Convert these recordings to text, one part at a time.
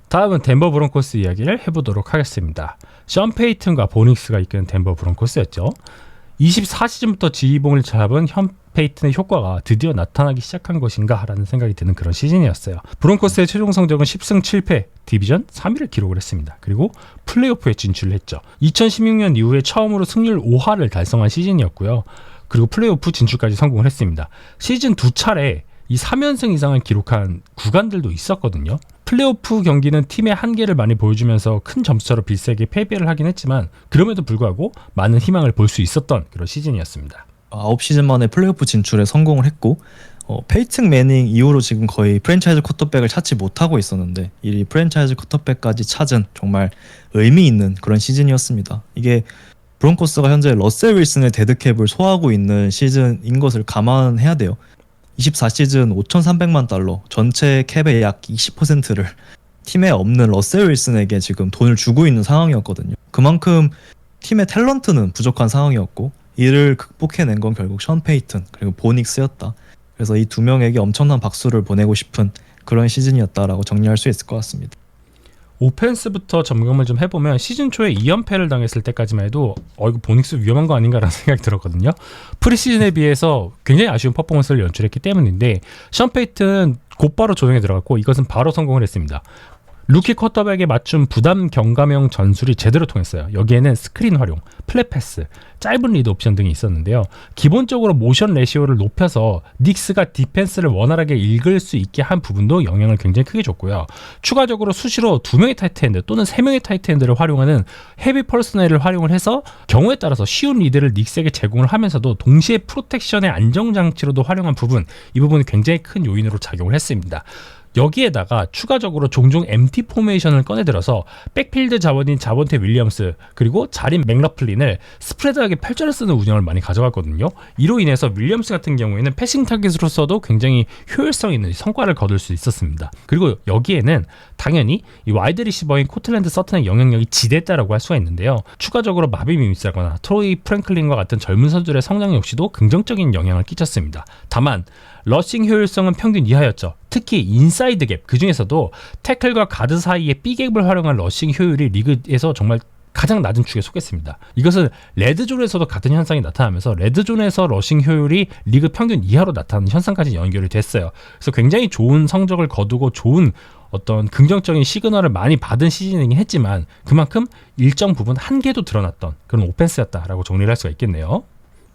다음은 덴버 브론코스 이야기를 해보도록 하겠습니다. 션 페이튼과 보닉스가 이끄는 덴버 브론코스였죠. 24시즌부터 지휘봉을 잡은 션 페이튼의 효과가 드디어 나타나기 시작한 것인가 라는 생각이 드는 그런 시즌이었어요. 브론코스의 최종 성적은 10승 7패, 디비전 3위를 기록을 했습니다. 그리고 플레이오프에 진출을 했죠. 2016년 이후에 처음으로 승률 5할을 달성한 시즌이었고요. 그리고 플레이오프 진출까지 성공을 했습니다. 시즌 2차례 이 3연승 이상을 기록한 구간들도 있었거든요. 플레이오프 경기는 팀의 한계를 많이 보여주면서 큰 점수차로 빌스에게 패배를 하긴 했지만 그럼에도 불구하고 많은 희망을 볼 수 있었던 그런 시즌이었습니다. 9시즌 만에 플레이오프 진출에 성공을 했고 페이튼 매닝 이후로 지금 거의 프랜차이즈 쿼터백을 찾지 못하고 있었는데 이 프랜차이즈 쿼터백까지 찾은 정말 의미 있는 그런 시즌이었습니다. 이게 브론코스가 현재 러셀 윌슨의 데드캡을 소화하고 있는 시즌인 것을 감안해야 돼요. 24시즌 5,300만 달러, 전체 캡의 약 20%를 팀에 없는 러셀 윌슨에게 지금 돈을 주고 있는 상황이었거든요. 그만큼 팀의 탤런트는 부족한 상황이었고 이를 극복해낸 건 결국 션 페이튼 그리고 보닉스였다. 그래서 이 두 명에게 엄청난 박수를 보내고 싶은 그런 시즌이었다라고 정리할 수 있을 것 같습니다. 오펜스부터 점검을 좀 해보면 시즌 초에 2연패를 당했을 때까지만 해도 이거 보닉스 위험한 거 아닌가라는 생각이 들었거든요. 프리시즌에 비해서 굉장히 아쉬운 퍼포먼스를 연출했기 때문인데 션 페이튼 곧바로 조정에 들어갔고 이것은 바로 성공을 했습니다. 루키 쿼터백에 맞춘 부담 경감형 전술이 제대로 통했어요. 여기에는 스크린 활용, 플랫 패스, 짧은 리드 옵션 등이 있었는데요. 기본적으로 모션 레시오를 높여서 닉스가 디펜스를 원활하게 읽을 수 있게 한 부분도 영향을 굉장히 크게 줬고요. 추가적으로 수시로 2명의 타이트엔드 또는 3명의 타이트엔드를 활용하는 헤비 퍼스널을 활용을 해서 경우에 따라서 쉬운 리드를 닉스에게 제공을 하면서도 동시에 프로텍션의 안정장치로도 활용한 부분, 이 부분이 굉장히 큰 요인으로 작용을 했습니다. 여기에다가 추가적으로 종종 MT 포메이션을 꺼내들어서 백필드 자원인 자본테 윌리엄스 그리고 자린 맥러플린을 스프레드하게 펼쳐를 쓰는 운영을 많이 가져갔거든요. 이로 인해서 윌리엄스 같은 경우에는 패싱 타겟으로서도 굉장히 효율성 있는 성과를 거둘 수 있었습니다. 그리고 여기에는 당연히 이 와이드 리시버인 코틀랜드 서튼의 영향력이 지대했다라고 할 수가 있는데요. 추가적으로 마비 미미스라거나 트로이 프랭클린과 같은 젊은 선수들의 성장 역시도 긍정적인 영향을 끼쳤습니다. 다만 러싱 효율성은 평균 이하였죠. 특히 인사이드 갭, 그 중에서도 태클과 가드 사이의 B갭을 활용한 러싱 효율이 리그에서 정말 가장 낮은 축에 속했습니다. 이것은 레드존에서도 같은 현상이 나타나면서 레드존에서 러싱 효율이 리그 평균 이하로 나타나는 현상까지 연결이 됐어요. 그래서 굉장히 좋은 성적을 거두고 좋은 어떤 긍정적인 시그널을 많이 받은 시즌이긴 했지만 그만큼 일정 부분 한계도 드러났던 그런 오펜스였다라고 정리를 할 수가 있겠네요.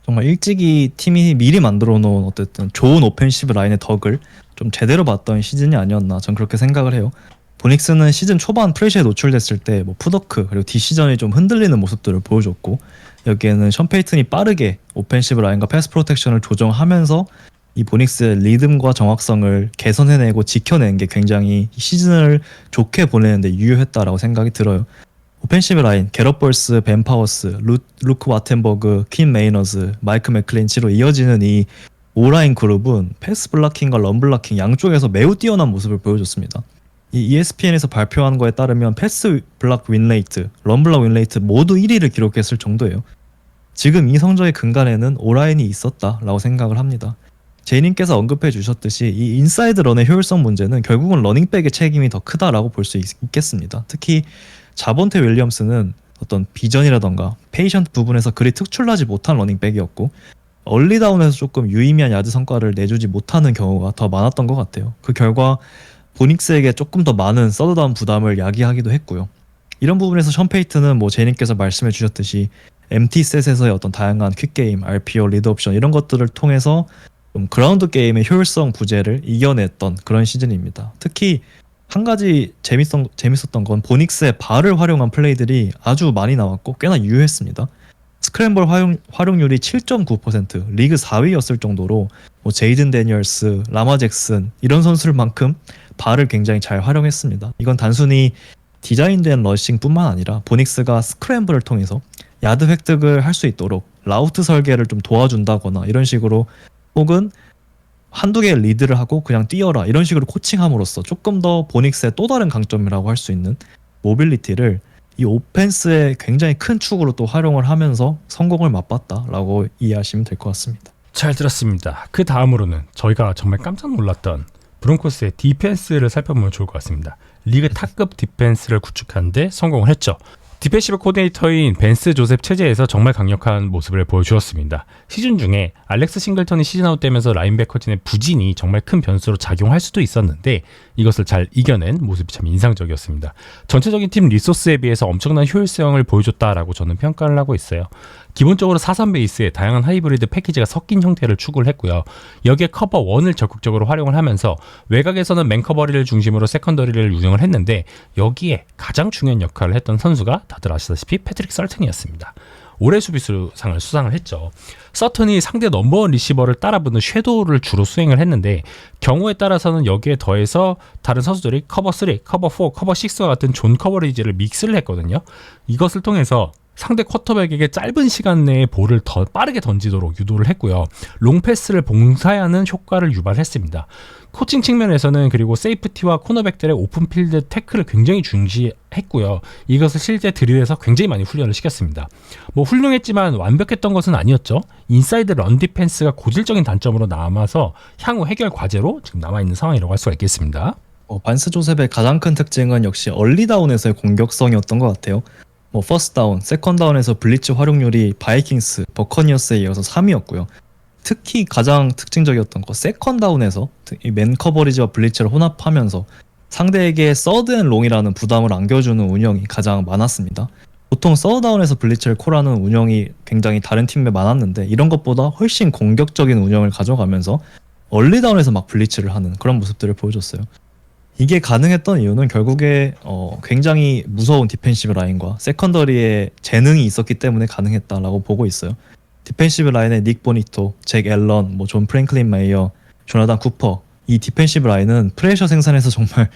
정말 일찍이 팀이 미리 만들어 놓은 어쨌든 좋은 오펜시브 라인의 덕을 좀 제대로 봤던 시즌이 아니었나 전 그렇게 생각을 해요. 보닉스는 시즌 초반 프레시에 노출됐을 때 푸더크 그리고 디시전이 좀 흔들리는 모습들을 보여줬고 여기에는 션 페이튼이 빠르게 오펜시브 라인과 패스 프로텍션을 조정하면서 이 보닉스의 리듬과 정확성을 개선해내고 지켜낸 게 굉장히 시즌을 좋게 보내는데 유효했다라고 생각이 들어요. 오펜시브 라인, 게럿 벌스, 벤 파워스, 루크 와텐버그, 퀸 메이너즈, 마이크 맥클린치로 이어지는 이 5라인 그룹은 패스 블락킹과 런 블락킹 양쪽에서 매우 뛰어난 모습을 보여줬습니다. 이 ESPN에서 발표한 거에 따르면 패스 블락 윈레이트, 런 블락 윈레이트 모두 1위를 기록했을 정도예요. 지금 이 성적의 근간에는 5라인이 있었다라고 생각을 합니다. 제이님께서 언급해 주셨듯이 이 인사이드 런의 효율성 문제는 결국은 러닝백의 책임이 더 크다라고 볼 수 있겠습니다. 특히 자본테 윌리엄스는 어떤 비전이라던가 페이션트 부분에서 그리 특출나지 못한 러닝백이었고 얼리다운에서 조금 유의미한 야드 성과를 내주지 못하는 경우가 더 많았던 것 같아요. 그 결과 보닉스에게 조금 더 많은 서드다운 부담을 야기하기도 했고요. 이런 부분에서 션 페이튼은 제이님께서 말씀해 주셨듯이 MT셋에서의 어떤 다양한 퀵게임, RPO, 리드옵션 이런 것들을 통해서 좀 그라운드 게임의 효율성 부재를 이겨냈던 그런 시즌입니다. 특히 한 가지 재밌었던 건 보닉스의 발을 활용한 플레이들이 아주 많이 나왔고 꽤나 유효했습니다. 스크램블 활용률이 7.9%, 리그 4위였을 정도로 제이든 데니얼스, 라마 잭슨 이런 선수들만큼 발을 굉장히 잘 활용했습니다. 이건 단순히 디자인된 러싱뿐만 아니라 보닉스가 스크램블을 통해서 야드 획득을 할 수 있도록 라우트 설계를 좀 도와준다거나 이런 식으로 혹은 한두 개의 리드를 하고 그냥 뛰어라 이런 식으로 코칭함으로써 조금 더 보닉스의 또 다른 강점이라고 할 수 있는 모빌리티를 이 오펜스의 굉장히 큰 축으로 또 활용을 하면서 성공을 맛봤다라고 이해하시면 될 것 같습니다. 잘 들었습니다. 그 다음으로는 저희가 정말 깜짝 놀랐던 브론코스의 디펜스를 살펴보면 좋을 것 같습니다. 리그 탑급 디펜스를 구축하는데 성공을 했죠. 디펜시브 코디네이터인 벤스 조셉 체제에서 정말 강력한 모습을 보여주었습니다. 시즌 중에 알렉스 싱글턴이 시즌아웃 되면서 라인베커진의 부진이 정말 큰 변수로 작용할 수도 있었는데 이것을 잘 이겨낸 모습이 참 인상적이었습니다. 전체적인 팀 리소스에 비해서 엄청난 효율성을 보여줬다라고 저는 평가를 하고 있어요. 기본적으로 4-3 베이스에 다양한 하이브리드 패키지가 섞인 형태를 추구를 했고요. 여기에 커버 1을 적극적으로 활용을 하면서 외곽에서는 맨커버리를 중심으로 세컨더리를 운영을 했는데 여기에 가장 중요한 역할을 했던 선수가 다들 아시다시피 패트릭 서튼이었습니다. 올해 수비수상을 수상을 했죠. 서튼이 상대 넘버원 리시버를 따라붙는 섀도우를 주로 수행을 했는데 경우에 따라서는 여기에 더해서 다른 선수들이 커버 3, 커버 4, 커버 6와 같은 존 커버리지를 믹스를 했거든요. 이것을 통해서 상대 쿼터백에게 짧은 시간 내에 볼을 더 빠르게 던지도록 유도를 했고요. 롱패스를 봉사하는 효과를 유발했습니다. 코칭 측면에서는 그리고 세이프티와 코너백들의 오픈필드 태클을 굉장히 중시했고요. 이것을 실제 드릴에서 굉장히 많이 훈련을 시켰습니다. 뭐 훌륭했지만 완벽했던 것은 아니었죠. 인사이드 런 디펜스가 고질적인 단점으로 남아서 향후 해결 과제로 지금 남아있는 상황이라고 할 수가 있겠습니다. 반스 조셉의 가장 큰 특징은 역시 얼리다운에서의 공격성이었던 것 같아요. 퍼스트 다운, 세컨 다운에서 블리츠 활용률이 바이킹스, 버커니어스에 이어서 3위였고요. 특히 가장 특징적이었던 거 세컨 다운에서 맨 커버리지와 블리츠를 혼합하면서 상대에게 서드 앤 롱이라는 부담을 안겨주는 운영이 가장 많았습니다. 보통 서드 다운에서 블리츠를 콜하는 운영이 굉장히 다른 팀에 많았는데 이런 것보다 훨씬 공격적인 운영을 가져가면서 얼리 다운에서 막 블리츠를 하는 그런 모습들을 보여줬어요. 이게 가능했던 이유는 결국에 굉장히 무서운 디펜시브 라인과 세컨더리에 재능이 있었기 때문에 가능했다라고 보고 있어요. 디펜시브 라인에 닉 보니토, 잭 앨런, 존 프랭클린 메이어, 조나단 쿠퍼 이 디펜시브 라인은 프레셔 생산에서 정말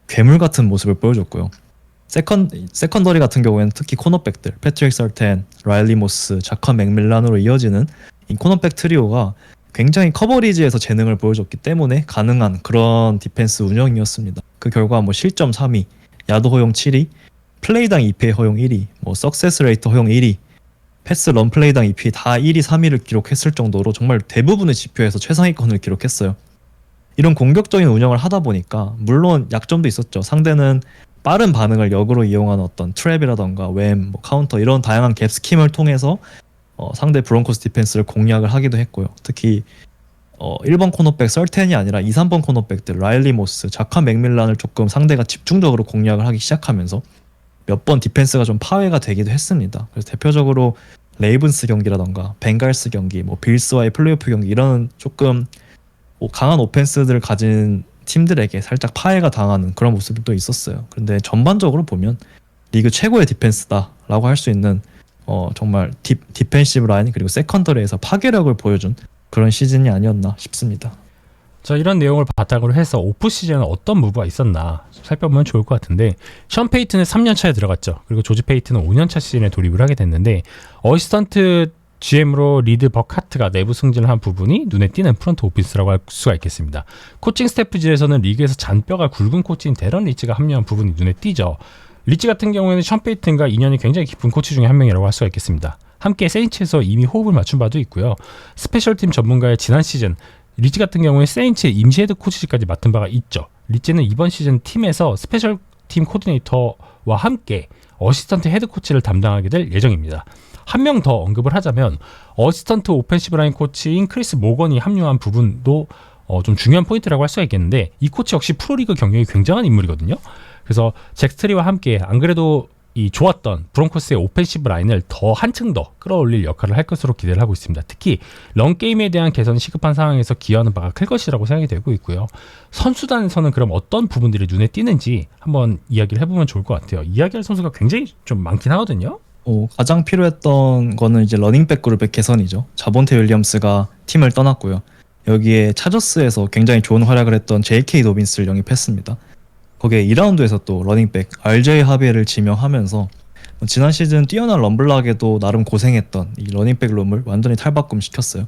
괴물 같은 모습을 보여줬고요. 세컨더리 같은 경우에는 특히 코너백들 패트릭 서튼, 라일리 모스, 자컨 맥밀란으로 이어지는 이 코너백 트리오가 굉장히 커버리지에서 재능을 보여줬기 때문에 가능한 그런 디펜스 운영이었습니다. 그 결과 실점 3위, 야드 허용 7위, 플레이당 EPA 허용 1위, 석세스 레이트 허용 1위, 패스 런 플레이당 EPA 다 1위, 3위를 기록했을 정도로 정말 대부분의 지표에서 최상위권을 기록했어요. 이런 공격적인 운영을 하다 보니까 물론 약점도 있었죠. 상대는 빠른 반응을 역으로 이용하는 어떤 트랩이라던가 웸, 카운터 이런 다양한 갭 스킴을 통해서 상대 브론코스 디펜스를 공략을 하기도 했고요. 특히 1번 코너백 설텐이 아니라 2, 3번 코너백들 라일리 모스, 자칸 맥밀란을 조금 상대가 집중적으로 공략을 하기 시작하면서 몇 번 디펜스가 좀 파괴가 되기도 했습니다. 그래서 대표적으로 레이븐스 경기라던가 벵갈스 경기, 빌스와의 플레이오프 경기 이런 조금 강한 오펜스들을 가진 팀들에게 살짝 파괴가 당하는 그런 모습도 있었어요. 그런데 전반적으로 보면 리그 최고의 디펜스다라고 할 수 있는 정말 디펜시브 라인 그리고 세컨더리에서 파괴력을 보여준 그런 시즌이 아니었나 싶습니다. 자, 이런 내용을 바탕으로 해서 오프 시즌에 어떤 무브가 있었나 살펴보면 좋을 것 같은데 션 페이튼은 3년 차에 들어갔죠. 그리고 조지 페이튼은 5년 차 시즌에 돌입을 하게 됐는데 어시스턴트 GM으로 리드 버카트가 내부 승진을 한 부분이 눈에 띄는 프런트 오피스라고 할 수가 있겠습니다. 코칭 스태프진에서는 리그에서 잔뼈가 굵은 코치인 데런 리치가 합류한 부분이 눈에 띄죠. 리치 같은 경우에는 션 페이튼과 인연이 굉장히 깊은 코치 중에 한 명이라고 할 수가 있겠습니다. 함께 세인츠에서 이미 호흡을 맞춘 바도 있고요. 스페셜팀 전문가의 지난 시즌 리치 같은 경우에 세인츠의 임시 헤드 코치까지 맡은 바가 있죠. 리치는 이번 시즌 팀에서 스페셜팀 코디네이터와 함께 어시스턴트 헤드 코치를 담당하게 될 예정입니다. 한 명 더 언급을 하자면 어시스턴트 오펜시브 라인 코치인 크리스 모건이 합류한 부분도 좀 중요한 포인트라고 할 수가 있겠는데 이 코치 역시 프로리그 경력이 굉장한 인물이거든요. 그래서 잭 스트리와 함께 안 그래도 이 좋았던 브론코스의 오펜시브 라인을 더 한층 더 끌어올릴 역할을 할 것으로 기대를 하고 있습니다. 특히 런게임에 대한 개선이 시급한 상황에서 기여하는 바가 클 것이라고 생각이 되고 있고요. 선수단에서는 그럼 어떤 부분들이 눈에 띄는지 한번 이야기를 해보면 좋을 것 같아요. 이야기할 선수가 굉장히 좀 많긴 하거든요. 가장 필요했던 거는 이제 러닝백 그룹의 개선이죠. 자본테 윌리엄스가 팀을 떠났고요. 여기에 차저스에서 굉장히 좋은 활약을 했던 JK 도빈스를 영입했습니다. 거기에 2라운드에서 또 러닝백 RJ 하비에를 지명하면서 지난 시즌 뛰어난 럼블락에도 나름 고생했던 이 러닝백 룸을 완전히 탈바꿈시켰어요.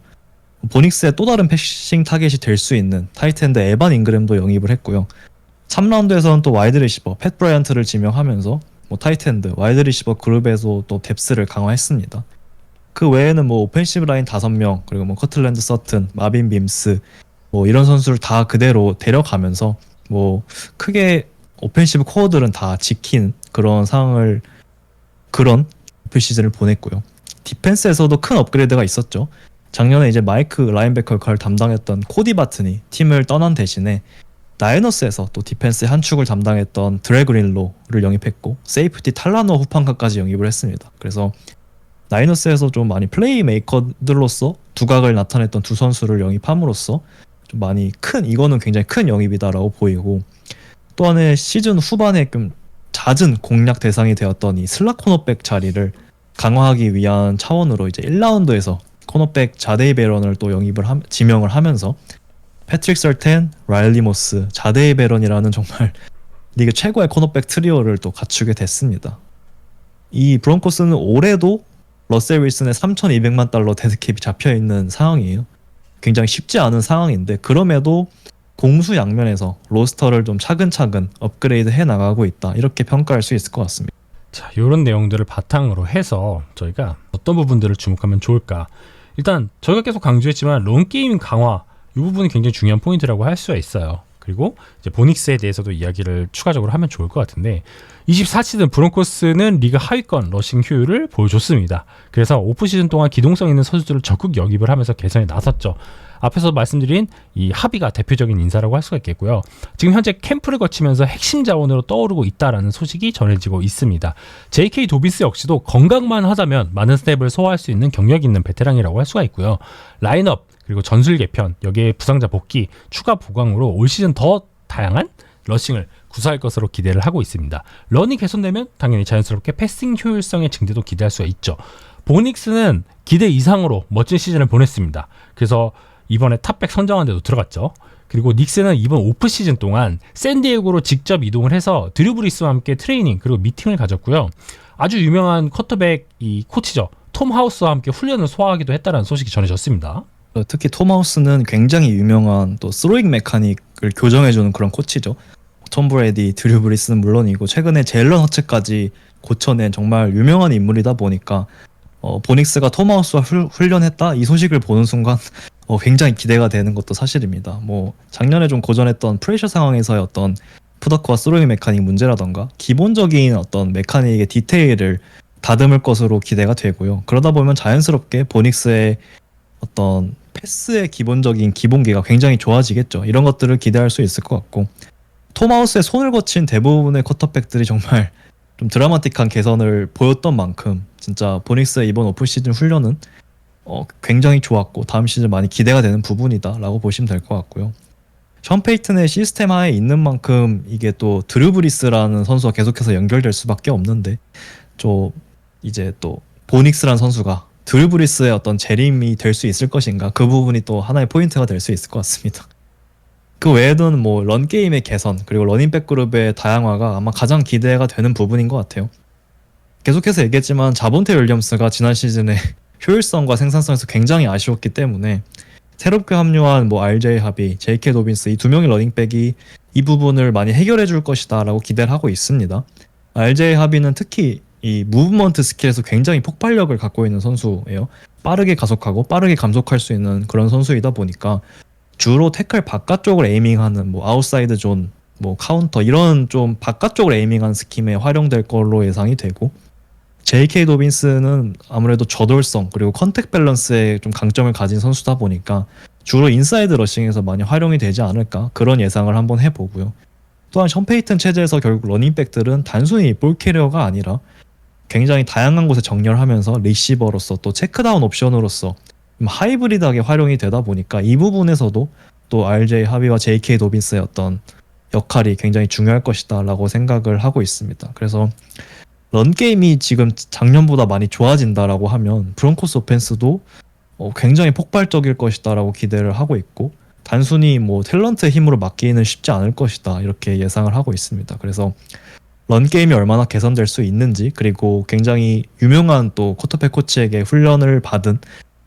보닉스의 또 다른 패싱 타겟이 될 수 있는 타이트엔드 에반 잉그램도 영입을 했고요. 3라운드에서는 또 와이드 리시버 팻 브라이언트를 지명하면서 타이트엔드, 와이드 리시버 그룹에서 또 뎁스를 강화했습니다. 그 외에는 오펜시브 라인 5명 그리고 커틀랜드 서튼, 마빈 빔스 이런 선수를 다 그대로 데려가면서 크게 오펜시브 코어들은 다 지킨 그런 상황을 그런 오프 시즌을 보냈고요. 디펜스에서도 큰 업그레이드가 있었죠. 작년에 이제 마이크 라인베커 역할을 담당했던 코디 바튼이 팀을 떠난 대신에 나이너스에서 또 디펜스의 한 축을 담당했던 드래 그린로를 영입했고 세이프티 탈라노 후판카까지 영입을 했습니다. 그래서 나이너스에서 좀 많이 플레이메이커들로서 두각을 나타냈던 두 선수를 영입함으로써 좀 많이 이거는 굉장히 큰 영입이다라고 보이고, 또 하나의 시즌 후반에 좀 잦은 공략 대상이 되었던 이 슬락 코너백 자리를 강화하기 위한 차원으로 이제 1라운드에서 코너백 자데이 베런을 또 지명을 하면서 패트릭 설텐, 라일리 모스, 자데이 베런이라는 정말 리그 최고의 코너백 트리오를 또 갖추게 됐습니다. 이 브론코스는 올해도 러셀 윌슨의 3,200만 달러 데드캡이 잡혀있는 상황이에요. 굉장히 쉽지 않은 상황인데 그럼에도 공수 양면에서 로스터를 좀 차근차근 업그레이드 해나가고 있다, 이렇게 평가할 수 있을 것 같습니다. 자, 이런 내용들을 바탕으로 해서 저희가 어떤 부분들을 주목하면 좋을까. 일단 저희가 계속 강조했지만 런게임 강화, 이 부분이 굉장히 중요한 포인트라고 할 수가 있어요. 그리고 이제 보닉스에 대해서도 이야기를 추가적으로 하면 좋을 것 같은데, 24시즌 브론코스는 리그 하위권 러싱 효율을 보여줬습니다. 그래서 오프시즌 동안 기동성 있는 선수들을 적극 영입을 하면서 개선에 나섰죠. 앞에서 말씀드린 이 하비가 대표적인 인사라고 할 수가 있겠고요. 지금 현재 캠프를 거치면서 핵심 자원으로 떠오르고 있다라는 소식이 전해지고 있습니다. J.K. 도빈스 역시도 건강만 하다면 많은 스텝을 소화할 수 있는 경력 있는 베테랑이라고 할 수가 있고요. 라인업 그리고 전술 개편, 여기에 부상자 복귀, 추가 보강으로 올 시즌 더 다양한 러싱을 구사할 것으로 기대를 하고 있습니다. 런이 개선되면 당연히 자연스럽게 패싱 효율성의 증대도 기대할 수가 있죠. 보닉스는 기대 이상으로 멋진 시즌을 보냈습니다. 그래서 이번에 탑백 선정한 데도 들어갔죠. 그리고 닉스는 이번 오프 시즌 동안 샌디에고로 직접 이동을 해서 드류 브리스와 함께 트레이닝 그리고 미팅을 가졌고요. 아주 유명한 쿼터백 이 코치죠. 톰 하우스와 함께 훈련을 소화하기도 했다는 소식이 전해졌습니다. 특히 톰 하우스는 굉장히 유명한 또 스로잉 메카닉을 교정해주는 그런 코치죠. 톰 브레디, 드류 브리스는 물론이고 최근에 제일런 허츠까지 고쳐낸 정말 유명한 인물이다 보니까 보닉스가 톰 하우스와 훈련했다, 이 소식을 보는 순간 굉장히 기대가 되는 것도 사실입니다. 뭐 작년에 좀 고전했던 프레셔 상황에서의 어떤 푸더크와 스로잉 메카닉 문제라던가 기본적인 어떤 메카닉의 디테일을 다듬을 것으로 기대가 되고요. 그러다 보면 자연스럽게 보닉스의 어떤 패스의 기본적인 기본기가 굉장히 좋아지겠죠. 이런 것들을 기대할 수 있을 것 같고, 톰 하우스의 손을 거친 대부분의 쿼터백들이 정말 좀 드라마틱한 개선을 보였던 만큼 진짜 보닉스의 이번 오프시즌 훈련은 굉장히 좋았고 다음 시즌 많이 기대가 되는 부분이다 라고 보시면 될 것 같고요. 션 페이튼의 시스템 하에 있는 만큼 이게 또 드류 브리스라는 선수와 계속해서 연결될 수밖에 없는데, 이제 또 보닉스라는 선수가 드류 브리스의 어떤 재림이 될 수 있을 것인가, 그 부분이 또 하나의 포인트가 될 수 있을 것 같습니다. 그 외에는 뭐 런게임의 개선 그리고 러닝백 그룹의 다양화가 아마 가장 기대가 되는 부분인 것 같아요. 계속해서 얘기했지만 자본테 윌리엄스가 지난 시즌에 효율성과 생산성에서 굉장히 아쉬웠기 때문에 새롭게 합류한 뭐 RJ 하비, JK 도빈스 이 두 명의 러닝백이 이 부분을 많이 해결해 줄 것이다 라고 기대를 하고 있습니다. RJ 하비는 특히 이 무브먼트 스킬에서 굉장히 폭발력을 갖고 있는 선수예요. 빠르게 가속하고 빠르게 감속할 수 있는 그런 선수이다 보니까 주로 태클 바깥쪽을 에이밍하는 뭐 아웃사이드 존, 뭐 카운터 이런 좀 바깥쪽을 에이밍하는 스킴에 활용될 걸로 예상이 되고, JK 도빈스는 아무래도 저돌성 그리고 컨택 밸런스에 좀 강점을 가진 선수다 보니까 주로 인사이드 러싱에서 많이 활용이 되지 않을까, 그런 예상을 한번 해보고요. 또한 션 페이튼 체제에서 결국 러닝백들은 단순히 볼 캐리어가 아니라 굉장히 다양한 곳에 정렬하면서 리시버로서 또 체크다운 옵션으로서 하이브리드하게 활용이 되다 보니까 이 부분에서도 또 RJ 하비와 JK 도빈스의 어떤 역할이 굉장히 중요할 것이다 라고 생각을 하고 있습니다. 그래서 런게임이 지금 작년보다 많이 좋아진다라고 하면 브론코스 오펜스도 굉장히 폭발적일 것이다 라고 기대를 하고 있고, 단순히 뭐 탤런트의 힘으로 막기는 쉽지 않을 것이다 이렇게 예상을 하고 있습니다. 그래서 런게임이 얼마나 개선될 수 있는지, 그리고 굉장히 유명한 또 쿼터백 코치에게 훈련을 받은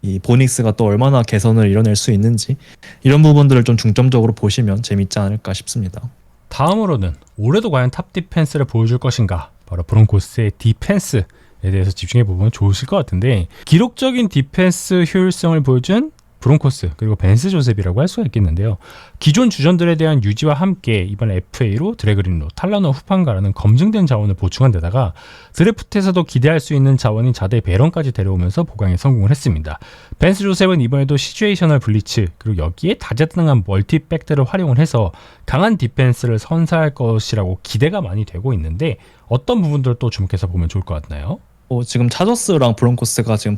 이 보닉스가 또 얼마나 개선을 이뤄낼 수 있는지, 이런 부분들을 좀 중점적으로 보시면 재밌지 않을까 싶습니다. 다음으로는 올해도 과연 탑 디펜스를 보여줄 것인가, 바로 브론코스의 디펜스에 대해서 집중해 보면 좋으실 것 같은데, 기록적인 디펜스 효율성을 보여준 브론코스 그리고 벤스 조셉이라고 할 수가 있겠는데요. 기존 주전들에 대한 유지와 함께 이번 FA로 드래그린로, 탈라노, 후판가라는 검증된 자원을 보충한 데다가 드래프트에서도 기대할 수 있는 자원인 자대 베런까지 데려오면서 보강에 성공을 했습니다. 벤스 조셉은 이번에도 시츄에이셔널 블리츠 그리고 여기에 다재다능한 멀티백들을 활용을 해서 강한 디펜스를 선사할 것이라고 기대가 많이 되고 있는데 어떤 부분들을 또 주목해서 보면 좋을 것 같나요? 지금 차저스랑 브론코스가 지금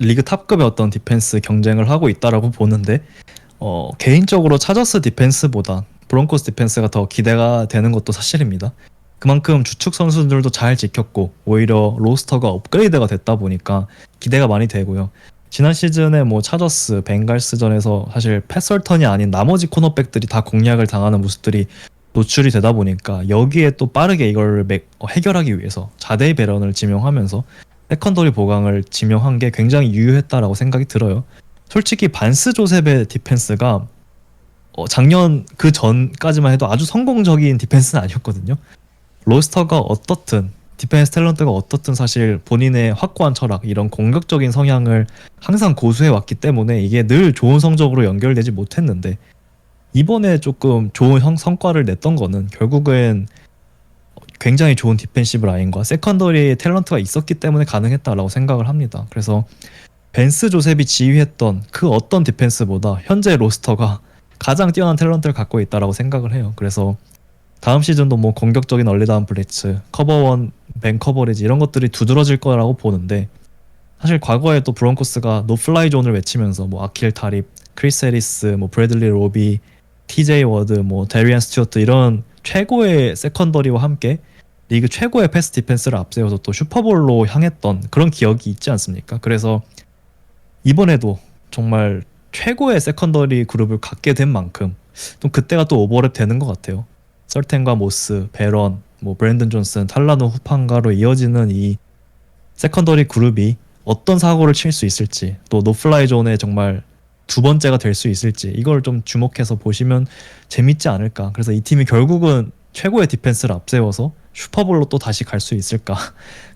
리그 탑급의 어떤 디펜스 경쟁을 하고 있다라고 보는데 개인적으로 차저스 디펜스보다 브론코스 디펜스가 더 기대가 되는 것도 사실입니다. 그만큼 주축 선수들도 잘 지켰고 오히려 로스터가 업그레이드가 됐다 보니까 기대가 많이 되고요. 지난 시즌에 뭐 차저스, 벵갈스전에서 사실 패설턴이 아닌 나머지 코너백들이 다 공략을 당하는 모습들이 노출이 되다 보니까 여기에 또 빠르게 이걸 해결하기 위해서 자데이 베런을 지명하면서 세컨더리 보강을 지명한 게 굉장히 유효했다라고 생각이 들어요. 솔직히 반스 조셉의 디펜스가 작년 그 전까지만 해도 아주 성공적인 디펜스는 아니었거든요. 로스터가 어떻든 디펜스 탤런트가 어떻든 사실 본인의 확고한 철학 이런 공격적인 성향을 항상 고수해 왔기 때문에 이게 늘 좋은 성적으로 연결되지 못했는데 이번에 조금 좋은 성과를 냈던 거는 결국엔 굉장히 좋은 디펜시브 라인과 세컨더리 탤런트가 있었기 때문에 가능했다라고 생각을 합니다. 그래서 벤스 조셉이 지휘했던 그 어떤 디펜스보다 현재 로스터가 가장 뛰어난 탤런트를 갖고 있다라고 생각을 해요. 그래서 다음 시즌도 뭐 공격적인 얼리다운 블리츠, 커버원, 맨 커버리지 이런 것들이 두드러질 거라고 보는데 사실 과거에 또 브론코스가 노플라이 존을 외치면서 뭐 아킬 타립, 크리스 해리스, 뭐 브래들리 로비, TJ 워드, 뭐 데리안 스튜어트 이런 최고의 세컨더리와 함께 리그 최고의 패스 디펜스를 앞세워서 또 슈퍼볼로 향했던 그런 기억이 있지 않습니까? 그래서 이번에도 정말 최고의 세컨더리 그룹을 갖게 된 만큼 또 그때가 또 오버랩 되는 것 같아요. 설텐과 모스, 베런, 뭐 브랜든 존슨, 탈라노, 후판가로 이어지는 이 세컨더리 그룹이 어떤 사고를 칠 수 있을지 또 노플라이 존에 정말 두 번째가 될 수 있을지 이걸 좀 주목해서 보시면 재밌지 않을까. 그래서 이 팀이 결국은 최고의 디펜스를 앞세워서 슈퍼볼로 또 다시 갈 수 있을까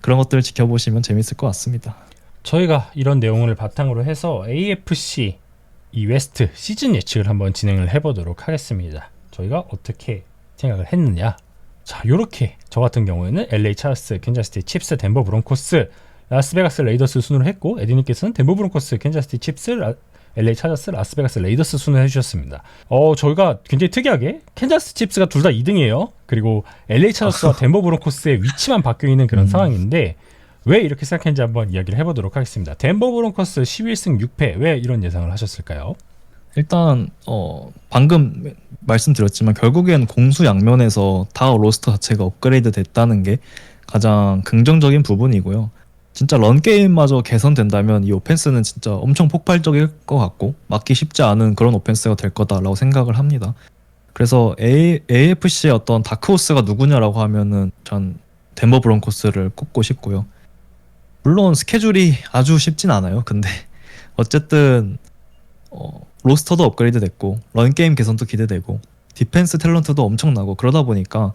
그런 것들을 지켜보시면 재밌을 것 같습니다. 저희가 이런 내용을 바탕으로 해서 AFC 이 웨스트 시즌 예측을 한번 진행을 해보도록 하겠습니다. 저희가 어떻게 생각을 했느냐. 자, 요렇게 저 같은 경우에는 LA 차저스, 캔자스시티 칩스, 덴버 브론코스, 라스베가스 레이더스 순으로 했고 에디님께서는 덴버 브론코스, 캔자스시티 칩스, LA 차저스, 라스베가스 레이더스 순을 해주셨습니다. 저희가 굉장히 특이하게 캔자스 칩스가 둘 다 2등이에요. 그리고 LA 차저스와 덴버 브론코스의 위치만 바뀌어 있는 그런 상황인데 왜 이렇게 생각했는지 한번 이야기를 해보도록 하겠습니다. 덴버 브론코스 11승 6패 왜 이런 예상을 하셨을까요? 일단 방금 말씀드렸지만 결국엔 공수 양면에서 다 로스터 자체가 업그레이드 됐다는 게 가장 긍정적인 부분이고요. 진짜 런게임마저 개선된다면 이 오펜스는 진짜 엄청 폭발적일 것 같고 막기 쉽지 않은 그런 오펜스가 될 거다라고 생각을 합니다. 그래서 AFC의 어떤 다크호스가 누구냐라고 하면은 전 덴버 브론코스를 꼽고 싶고요. 물론 스케줄이 아주 쉽진 않아요. 근데 어쨌든 로스터도 업그레이드 됐고 런게임 개선도 기대되고 디펜스 탤런트도 엄청나고 그러다 보니까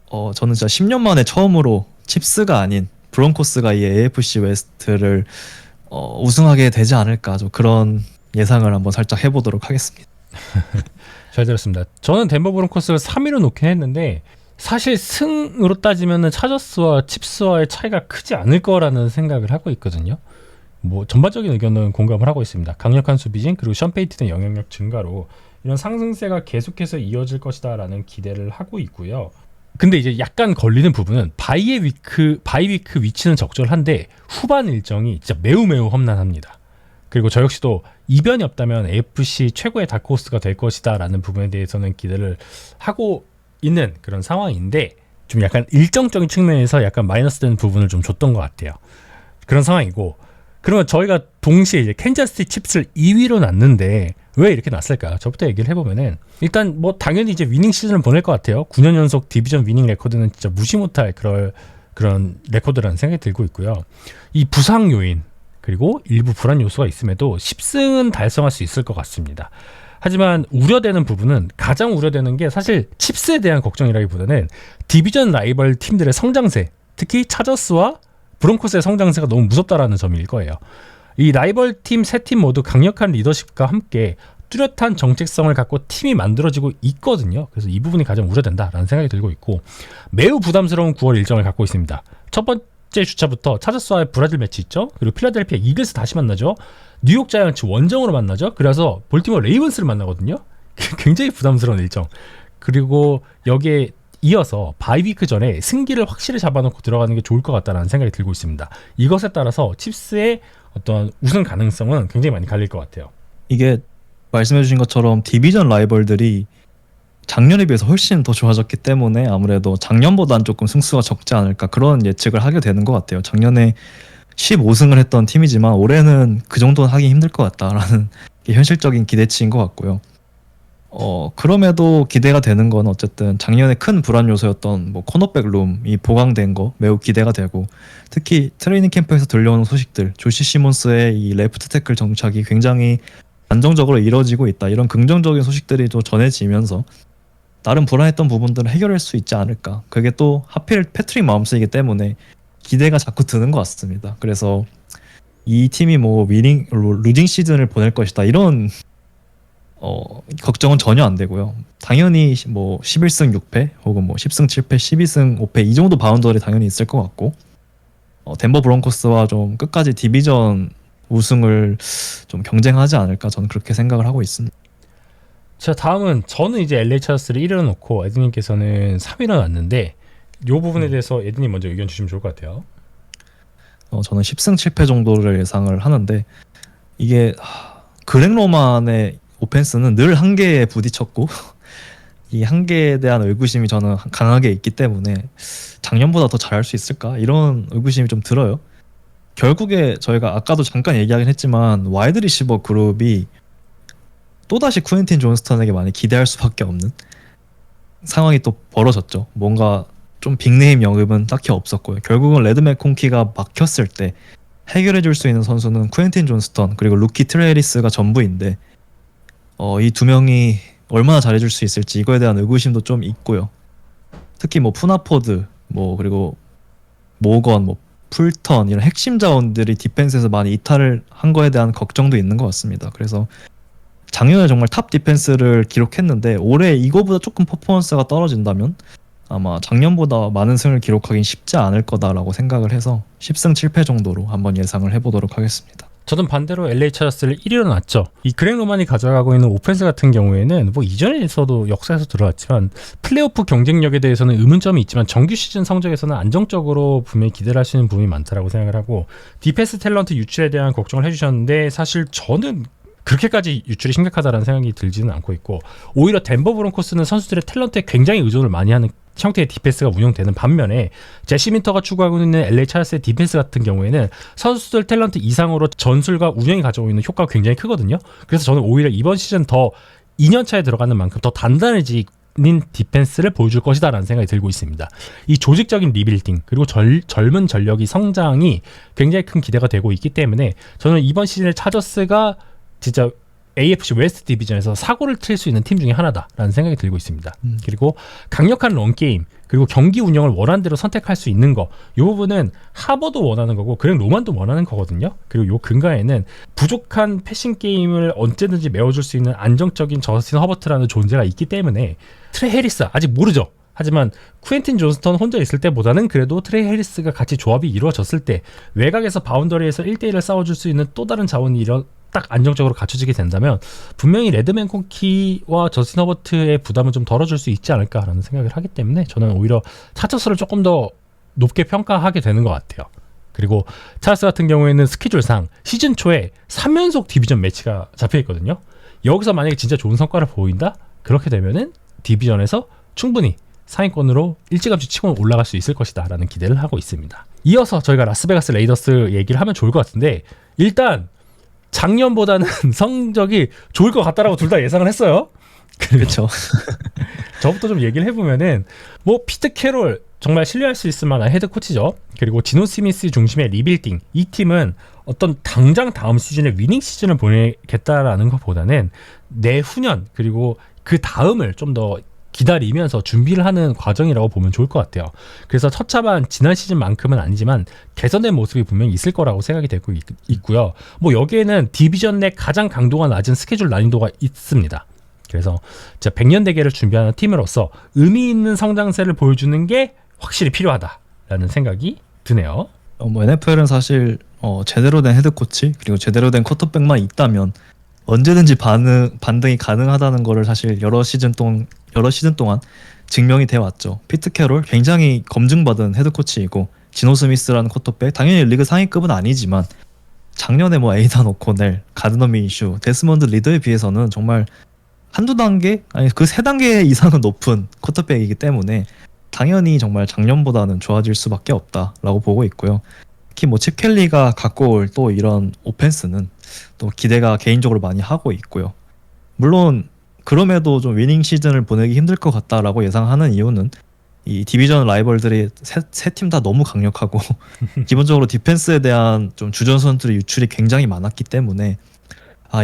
저는 진짜 10년 만에 처음으로 칩스가 아닌 브론코스가 이 AFC 웨스트를 우승하게 되지 않을까 좀 그런 예상을 한번 살짝 해보도록 하겠습니다. 잘 들었습니다. 저는 덴버 브론코스를 3위로 놓긴 했는데 사실 승으로 따지면은 차저스와 칩스와의 차이가 크지 않을 거라는 생각을 하고 있거든요. 뭐 전반적인 의견은 공감을 하고 있습니다. 강력한 수비진 그리고 션 페이튼의 영향력 증가로 이런 상승세가 계속해서 이어질 것이다라는 기대를 하고 있고요. 근데 이제 약간 걸리는 부분은 바이 위크 위치는 적절한데 후반 일정이 진짜 매우 험난합니다. 그리고 저 역시도 이변이 없다면 AFC 최고의 다크호스가 될 것이다라는 부분에 대해서는 기대를 하고 있는 그런 상황인데 좀 약간 일정적인 측면에서 약간 마이너스 되는 부분을 좀 줬던 것 같아요. 그런 상황이고 그러면 저희가 동시에 이제 캔자스시티 칩스를 2위로 놨는데 왜 이렇게 놨을까? 저부터 얘기를 해보면은 일단 뭐 당연히 이제 위닝 시즌을 보낼 것 같아요. 9년 연속 디비전 위닝 레코드는 진짜 무시 못할 그런 레코드라는 생각이 들고 있고요. 이 부상 요인 그리고 일부 불안 요소가 있음에도 10승은 달성할 수 있을 것 같습니다. 하지만 우려되는 부분은 가장 우려되는 게 사실 칩스에 대한 걱정이라기보다는 디비전 라이벌 팀들의 성장세 특히 차저스와 브론코스의 성장세가 너무 무섭다라는 점일 거예요. 이 라이벌 팀 세 팀 모두 강력한 리더십과 함께 뚜렷한 정체성을 갖고 팀이 만들어지고 있거든요. 그래서 이 부분이 가장 우려된다라는 생각이 들고 있고 매우 부담스러운 9월 일정을 갖고 있습니다. 첫 번째 주차부터 차저스와의 브라질 매치 있죠. 그리고 필라델피아 이글스 다시 만나죠. 뉴욕 자이언츠 원정으로 만나죠. 그래서 볼티모어 레이븐스를 만나거든요. 굉장히 부담스러운 일정. 그리고 여기에 이어서 바이위크 전에 승기를 확실히 잡아놓고 들어가는 게 좋을 것 같다는 생각이 들고 있습니다. 이것에 따라서 칩스의 어떤 우승 가능성은 굉장히 많이 갈릴 것 같아요. 이게 말씀해주신 것처럼 디비전 라이벌들이 작년에 비해서 훨씬 더 좋아졌기 때문에 아무래도 작년보다는 조금 승수가 적지 않을까 그런 예측을 하게 되는 것 같아요. 작년에 15승을 했던 팀이지만 올해는 그 정도는 하기 힘들 것 같다라는 게 현실적인 기대치인 것 같고요. 그럼에도 기대가 되는 건 어쨌든 작년에 큰 불안 요소였던 뭐 코너백 룸이 보강된 거 매우 기대가 되고 특히 트레이닝 캠프에서 들려오는 소식들 조시 시몬스의 이 레프트 태클 정착이 굉장히 안정적으로 이루어지고 있다 이런 긍정적인 소식들이 또 전해지면서 나름 불안했던 부분들을 해결할 수 있지 않을까. 그게 또 하필 패트릭 마홈스이기 때문에 기대가 자꾸 드는 것 같습니다. 그래서 이 팀이 뭐 루징 시즌을 보낼 것이다 이런 걱정은 전혀 안 되고요. 당연히 뭐 11승 6패 혹은 뭐 10승 7패 12승 5패 이 정도 바운더리 당연히 있을 것 같고 덴버 브론코스와 좀 끝까지 디비전 우승을 좀 경쟁하지 않을까 저는 그렇게 생각을 하고 있습니다. 자, 다음은 저는 이제 LA 차저스를 1위로 놓고 에드님께서는 3위로 놨는데 이 부분에 대해서 에드님 먼저 의견 주시면 좋을 것 같아요. 저는 10승 7패 정도를 예상을 하는데 이게 그렉 로만의 오펜스는 늘 한계에 부딪혔고 이 한계에 대한 의구심이 저는 강하게 있기 때문에 작년보다 더 잘할 수 있을까 이런 의구심이 좀 들어요. 결국에 저희가 아까도 잠깐 얘기하긴 했지만 와이드 리시버 그룹이 또다시 쿠엔틴 존스턴에게 많이 기대할 수밖에 없는 상황이 또 벌어졌죠. 뭔가 좀 빅네임 영입은 딱히 없었고요. 결국은 레드 맥콘키가 막혔을 때 해결해 줄 수 있는 선수는 쿠엔틴 존스턴 그리고 루키 트레이리스가 전부인데 이 두 명이 얼마나 잘해줄 수 있을지 이거에 대한 의구심도 좀 있고요. 특히 뭐 푸나포드 뭐 그리고 모건 뭐 풀턴 이런 핵심 자원들이 디펜스에서 많이 이탈을 한 거에 대한 걱정도 있는 것 같습니다. 그래서 작년에 정말 탑 디펜스를 기록했는데 올해 이거보다 조금 퍼포먼스가 떨어진다면 아마 작년보다 많은 승을 기록하긴 쉽지 않을 거다라고 생각을 해서 10승 7패 정도로 한번 예상을 해보도록 하겠습니다. 저는 반대로 LA 차저스를 1위로 놨죠. 이 그렉 로만이 가져가고 있는 오펜스 같은 경우에는 뭐 이전에서도 역사에서 들어왔지만 플레이오프 경쟁력에 대해서는 의문점이 있지만 정규 시즌 성적에서는 안정적으로 분명히 기대를 할 수 있는 부분이 많다라고 생각을 하고 디펜스 탤런트 유출에 대한 걱정을 해주셨는데 사실 저는 그렇게까지 유출이 심각하다는 생각이 들지는 않고 있고 오히려 덴버 브론코스는 선수들의 탤런트에 굉장히 의존을 많이 하는 형태의 디펜스가 운영되는 반면에 제시 민터가 추구하고 있는 LA 차저스의 디펜스 같은 경우에는 선수들 탤런트 이상으로 전술과 운영이 가져오고 있는 효과가 굉장히 크거든요. 그래서 저는 오히려 이번 시즌 더 2년차에 들어가는 만큼 더 단단해진 디펜스를 보여줄 것이다 라는 생각이 들고 있습니다. 이 조직적인 리빌딩 그리고 젊은 전력이 성장이 굉장히 큰 기대가 되고 있기 때문에 저는 이번 시즌에 차저스가 진짜 AFC 웨스트 디비전에서 사고를 칠 수 있는 팀 중에 하나다라는 생각이 들고 있습니다. 그리고 강력한 런게임 그리고 경기 운영을 원하는 대로 선택할 수 있는 거 이 부분은 하버도 원하는 거고 그렉 로만도 원하는 거거든요. 그리고 요 근간에는 부족한 패싱 게임을 언제든지 메워줄 수 있는 안정적인 저스틴 허버트라는 존재가 있기 때문에 트레이 해리스 아직 모르죠. 하지만 쿠엔틴 존스턴 혼자 있을 때보다는 그래도 트레이 해리스가 같이 조합이 이루어졌을 때 외곽에서 바운더리에서 1대1을 싸워줄 수 있는 또 다른 자원이 딱 안정적으로 갖춰지게 된다면 분명히 레드맨 콘키와 저스틴 허버트의 부담은 좀 덜어줄 수 있지 않을까라는 생각을 하기 때문에 저는 오히려 차저스를 조금 더 높게 평가하게 되는 것 같아요. 그리고 차저스 같은 경우에는 스케줄상 시즌 초에 3연속 디비전 매치가 잡혀있거든요. 여기서 만약에 진짜 좋은 성과를 보인다? 그렇게 되면은 디비전에서 충분히 상위권으로 일찌감치 치고 올라갈 수 있을 것이다 라는 기대를 하고 있습니다. 이어서 저희가 라스베가스 레이더스 얘기를 하면 좋을 것 같은데 일단 작년보다는 성적이 좋을 것 같다라고 둘 다 예상을 했어요. 그렇죠. 저부터 좀 얘기를 해보면은 뭐 피트 캐롤 정말 신뢰할 수 있을 만한 헤드 코치죠. 그리고 지노 스미스 중심의 리빌딩 이 팀은 어떤 당장 다음 시즌에 위닝 시즌을 보내겠다라는 것보다는 내후년 그리고 그 다음을 좀 더 기다리면서 준비를 하는 과정이라고 보면 좋을 것 같아요. 그래서 처참한 지난 시즌만큼은 아니지만 개선된 모습이 분명히 있을 거라고 생각이 되고 있고요. 뭐 여기에는 디비전 내 가장 강도가 낮은 스케줄 난이도가 있습니다. 그래서 진짜 100년 대계를 준비하는 팀으로서 의미 있는 성장세를 보여주는 게 확실히 필요하다라는 생각이 드네요. 뭐 NFL은 사실 제대로 된 헤드 코치 그리고 제대로 된 쿼터백만 있다면 언제든지 반등이 가능하다는 거를 사실 여러 시즌 동안 증명이 돼 왔죠. 피트 캐롤 굉장히 검증받은 헤드 코치이고 지노 스미스라는 쿼터백 당연히 리그 상위급은 아니지만 작년에 뭐 에이단 오코넬, 가드너 민슈, 데스먼드 리더에 비해서는 정말 한두 단계 아니 그 세 단계 이상은 높은 쿼터백이기 때문에 당연히 정말 작년보다는 좋아질 수밖에 없다라고 보고 있고요. 특히 뭐 칩 켈리가 갖고 올 또 이런 오펜스는 또 기대가 개인적으로 많이 하고 있고요. 물론 그럼에도 좀 위닝 시즌을 보내기 힘들 것 같다라고 예상하는 이유는 이 디비전 라이벌들이 세 팀 다 너무 강력하고 기본적으로 디펜스에 대한 좀 주전 선수들의 유출이 굉장히 많았기 때문에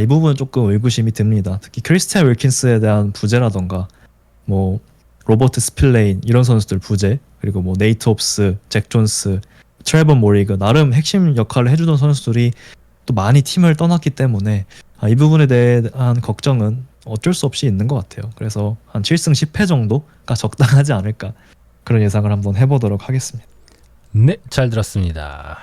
이 부분은 조금 의구심이 듭니다. 특히 크리스티안 윌킨스에 대한 부재라던가 뭐 로버트 스필레인 이런 선수들 부재 그리고 뭐 네이트 홉스, 잭 존스, 트레버 모리그 나름 핵심 역할을 해주던 선수들이 또 많이 팀을 떠났기 때문에 이 부분에 대한 걱정은 어쩔 수 없이 있는 것 같아요. 그래서 한 7승 10패 정도가 적당하지 않을까 그런 예상을 한번 해보도록 하겠습니다. 네, 잘 들었습니다.